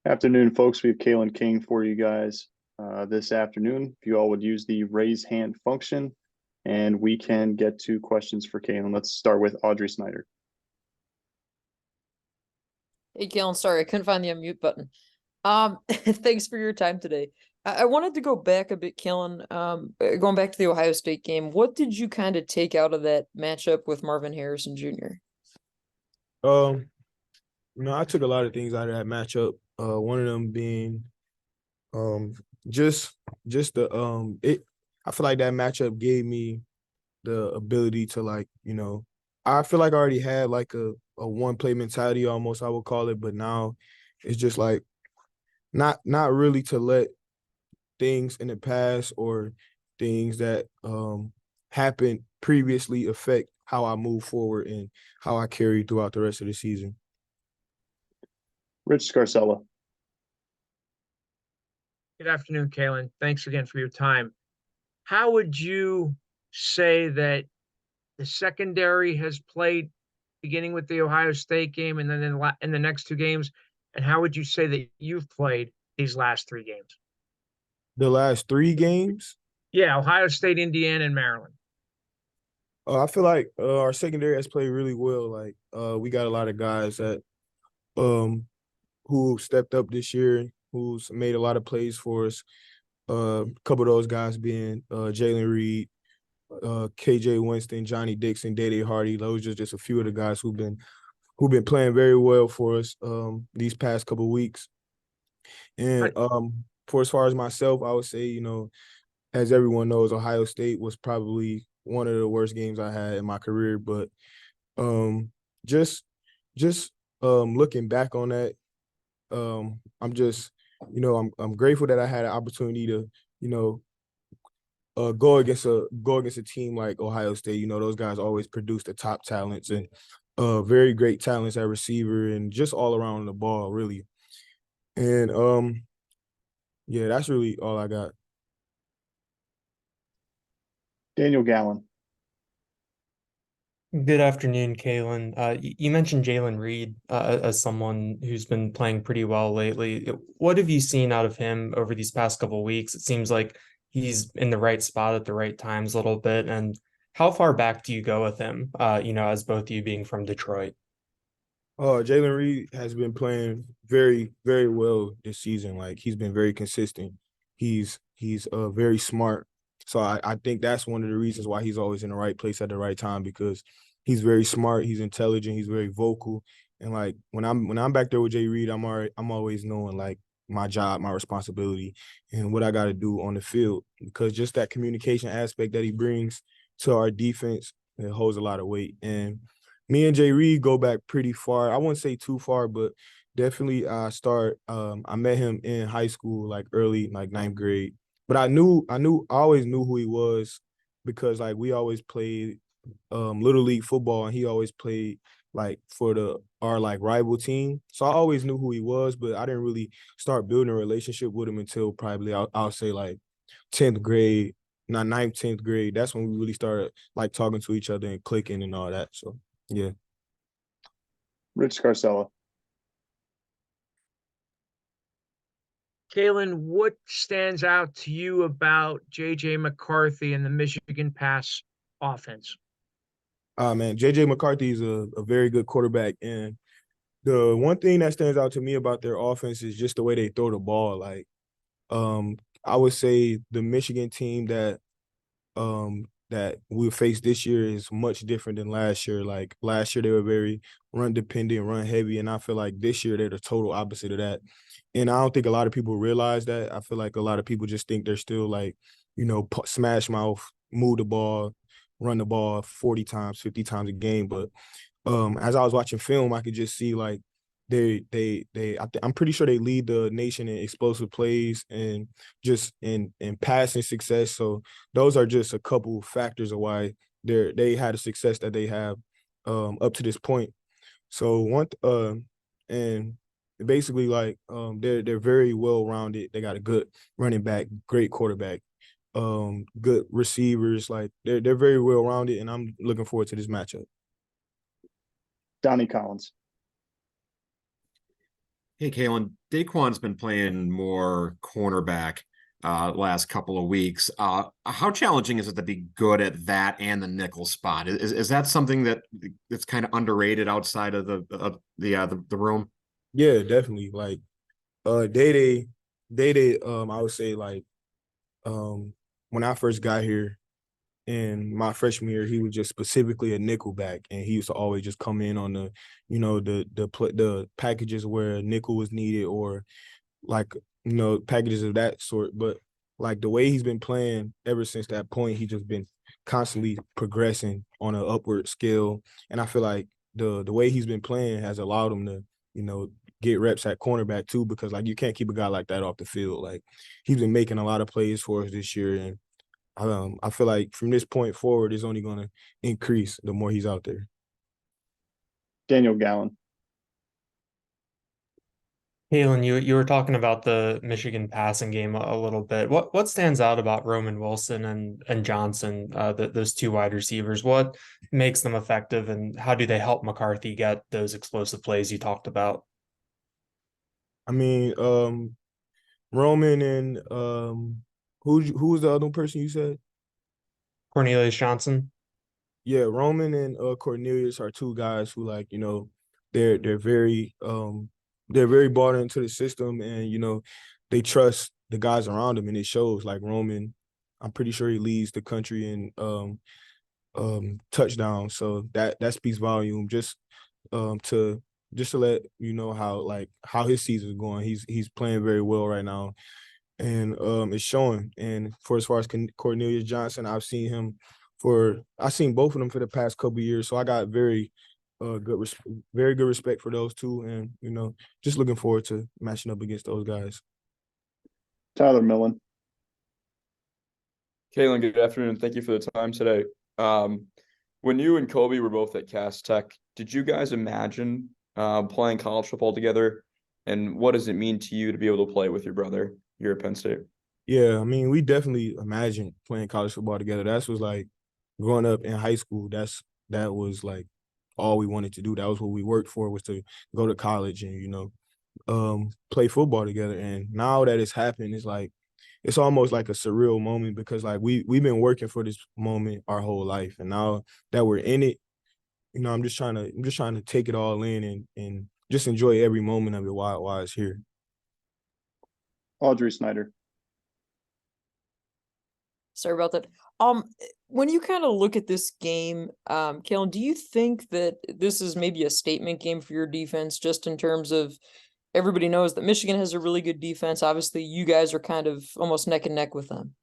Afternoon, folks. We have Kalen King for you guys this afternoon. If you all would use the raise hand function, and we can get to questions for Kalen. Let's start with Audrey Snyder. Hey, Kalen, sorry, I couldn't find the unmute button. Thanks for your time today. I wanted to go back a bit, Kellen. Going back to the Ohio State game, what did you kind of take out of that matchup with Marvin Harrison Jr.? Um, I took a lot of things out of that matchup. One of them being um just just the it I feel like that matchup gave me the ability to I feel like I already had like a one play mentality almost, I would call it, but now it's just like not really to let things in the past or things that happened previously affect how I move forward and how I carry throughout the rest of the season. Rich Scarcella. Good afternoon, Kalen. Thanks again for your time. How would you say that the secondary has played beginning with the Ohio State game and then in the next two games? And how would you say that you've played these last three games? The last three games, Yeah, Ohio State, Indiana, and Maryland. I feel like our secondary has played really well. Like we got a lot of guys that who stepped up this year, who's made a lot of plays for us. A couple of those guys being Jaylen Reed, KJ Winston, Johnny Dixon, Dede Hardy. Those are just a few of the guys who've been playing very well for us these past couple of weeks. And for as far as myself, I would say, as everyone knows, Ohio State was probably one of the worst games I had in my career. But just looking back on that, I'm just, I'm grateful that I had an opportunity to, go against a team like Ohio State. Those guys always produce the top talents and very great talents at receiver and just all around the ball, really. And yeah, that's really all I got. Daniel Gallen. Good afternoon, Kalen. You mentioned Jaylen Reed as someone who's been playing pretty well lately. What have you seen out of him over these past couple of weeks? It seems like he's in the right spot at the right times a little bit. And how far back do you go with him? As both of you being from Detroit. Jaylen Reed has been playing very, very well this season. Like he's been very consistent. He's very smart. So I think that's one of the reasons why he's always in the right place at the right time, because he's very smart, he's intelligent, he's very vocal. And like when I'm back there with Jay Reed, I'm always knowing like my job, my responsibility, and what I got to do on the field, because just that communication aspect that he brings to our defense, it holds a lot of weight. And me and Jay Reed go back pretty far. I wouldn't say too far, but definitely I met him in high school, like early, like ninth grade. But I always knew who he was, because like we always played little league football, and he always played like for our like rival team. So I always knew who he was, but I didn't really start building a relationship with him until probably I'll say like 10th grade, not 9th, 10th grade. That's when we really started like talking to each other and clicking and all that. So yeah. Rich Scarcella. Kalen, what stands out to you about J.J. McCarthy and the Michigan pass offense? Man, J.J. McCarthy is a very good quarterback. And the one thing that stands out to me about their offense is just the way they throw the ball. Like, I would say the Michigan team that we'll face this year is much different than last year. Like last year, they were very run dependent, run heavy, and I feel like this year they're the total opposite of that. And I don't think a lot of people realize that. I feel like a lot of people just think they're still like, smash mouth, move the ball, run the ball 40 times, 50 times a game. But as I was watching film, I could just see like I'm pretty sure they lead the nation in explosive plays and just in passing success. So those are just a couple factors of why they had the success that they have up to this point. So and basically like they're very well rounded. They got a good running back, great quarterback, good receivers. Like they're very well rounded, and I'm looking forward to this matchup. Donnie Collins. Hey, Kalen, Daquan's been playing more cornerback last couple of weeks. How challenging is it to be good at that and the nickel spot? Is that something that's kind of underrated outside of the room? Yeah, definitely. Like day, I would say like when I first got here in my freshman year, he was just specifically a nickel back, and he used to always just come in on the, the packages where a nickel was needed, or like packages of that sort. But like the way he's been playing ever since that point, he just been constantly progressing on an upward scale, and I feel like the way he's been playing has allowed him to get reps at cornerback too, because like you can't keep a guy like that off the field. Like he's been making a lot of plays for us this year, and I feel like from this point forward, it's only going to increase the more he's out there. Daniel Gallen. Kalen, you were talking about the Michigan passing game a little bit. What stands out about Roman Wilson and Johnson, those two wide receivers? What makes them effective, and how do they help McCarthy get those explosive plays you talked about? I mean, Roman and who was the other person you said? Cornelius Johnson. Yeah, Roman and Cornelius are two guys who like, they're very they're very bought into the system, and they trust the guys around them, and it shows. Like Roman, I'm pretty sure he leads the country in touchdowns. So that speaks volume. To just to let you know how his season is going. He's playing very well right now, and it's showing. And for as far as Cornelius Johnson, I've seen both of them for the past couple of years. So I got very very good respect for those two, and just looking forward to matching up against those guys. Tyler Millen. Kalen, good afternoon. Thank you for the time today. When you and Kobe were both at Cass Tech, did you guys imagine playing college football together? And what does it mean to you to be able to play with your brother here at Penn State? Yeah, I mean, we definitely imagined playing college football together. That was like growing up in high school. That was like all we wanted to do. That was what we worked for, was to go to college and play football together. And now that it's happened, it's almost like a surreal moment, because like we've been working for this moment our whole life, and now that we're in it, I'm just trying to take it all in and just enjoy every moment of it while it's here. Audrey Snyder. Sorry about that. When you kind of look at this game, Kalen, do you think that this is maybe a statement game for your defense, just in terms of everybody knows that Michigan has a really good defense? Obviously, you guys are kind of almost neck and neck with them.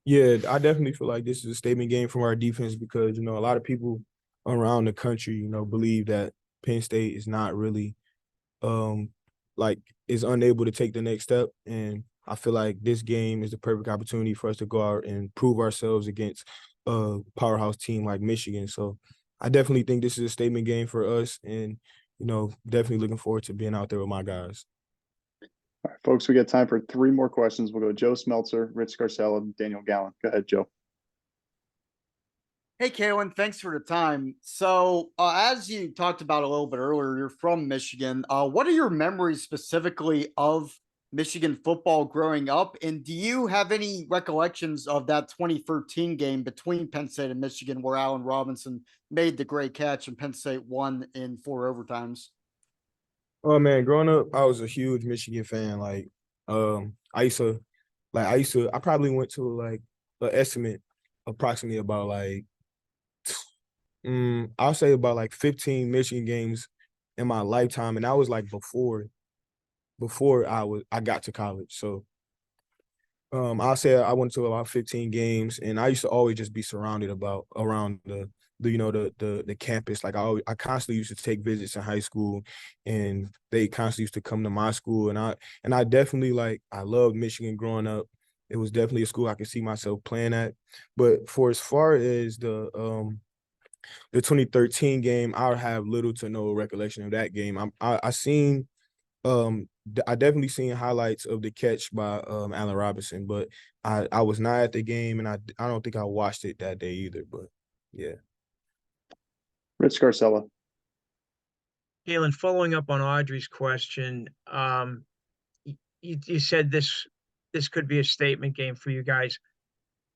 Yeah, I definitely feel like this is a statement game from our defense, because, a lot of people around the country, believe that Penn State is not really is unable to take the next step. And I feel like this game is the perfect opportunity for us to go out and prove ourselves against a powerhouse team like Michigan. So I definitely think this is a statement game for us, and, definitely looking forward to being out there with my guys. All right, folks, we got time for 3 more questions. We'll go Joe Smeltzer, Rich Scarcella, and Daniel Gallen. Go ahead, Joe. Hey, Kalen, thanks for the time. So, as you talked about a little bit earlier, you're from Michigan. What are your memories specifically of Michigan football growing up? And do you have any recollections of that 2013 game between Penn State and Michigan, where Allen Robinson made the great catch and Penn State won in 4 overtimes? Oh man, growing up, I was a huge Michigan fan. I probably went to like an estimate approximately about I'll say about like 15 Michigan games in my lifetime, and that was like before I got to college. So I'll say I went to about 15 games, and I used to always just be surrounded around the campus. Like I constantly used to take visits in high school, and they constantly used to come to my school, and I definitely I loved Michigan growing up. It was definitely a school I could see myself playing at. But for as far as the 2013 game, I would have little to no recollection of that game. I definitely seen highlights of the catch by Allen Robinson, but I was not at the game, and I don't think I watched it that day either. But yeah. Rich Scarcella. Kalen, following up on Audrey's question, you said this could be a statement game for you guys.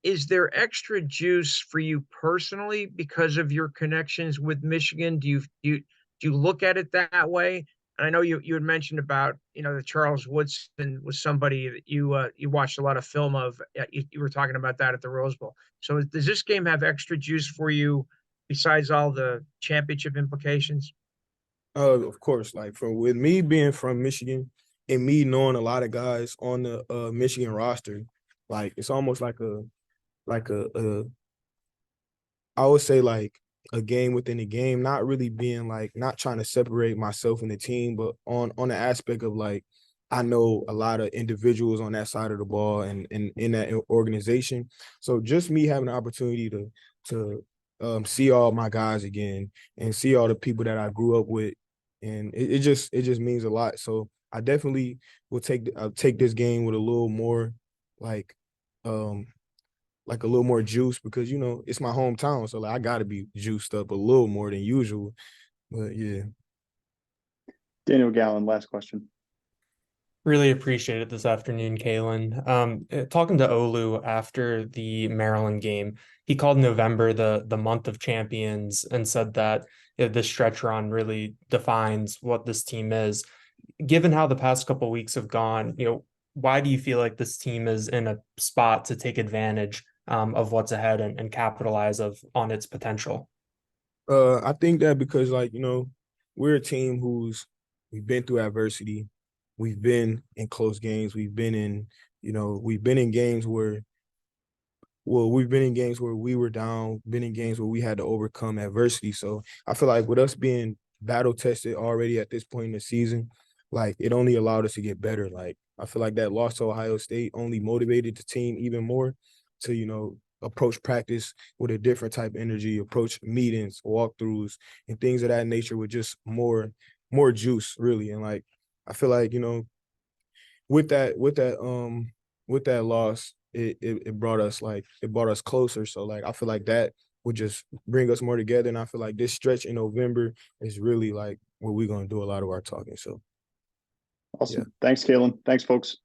Is there extra juice for you personally because of your connections with Michigan? Do you look at it that way? And I know you had mentioned about, the Charles Woodson was somebody that you watched a lot of film of. You were talking about that at the Rose Bowl. So does this game have extra juice for you besides all the championship implications? Of course, like with me being from Michigan and me knowing a lot of guys on the Michigan roster, like it's almost like a I would say like a game within a game, not really being like not trying to separate myself and the team, but on the aspect of like I know a lot of individuals on that side of the ball and in that organization. So just me having the opportunity to see all my guys again and see all the people that I grew up with, and it just means a lot. So I definitely will take this game with a little more like a little more juice because it's my hometown, so like I gotta be juiced up a little more than usual. But yeah. Daniel Gallen, last question. Really appreciate it this afternoon, Kalen. Talking to Olu after the Maryland game, he called November the month of champions and said that this stretch run really defines what this team is. Given how the past couple of weeks have gone, why do you feel like this team is in a spot to take advantage of what's ahead and capitalize on its potential? I think that because we're a team we've been through adversity. We've been in close games. We've been in games where we were down, been in games where we had to overcome adversity. So I feel like with us being battle tested already at this point in the season, like it only allowed us to get better. Like I feel like that loss to Ohio State only motivated the team even more to, approach practice with a different type of energy, approach meetings, walkthroughs, and things of that nature with just more juice, really. And like I feel like, with that loss, it brought us closer. So like I feel like that would just bring us more together. And I feel like this stretch in November is really like where we're gonna do a lot of our talking. So Awesome. yeah. Thanks, Kalen. Thanks, folks.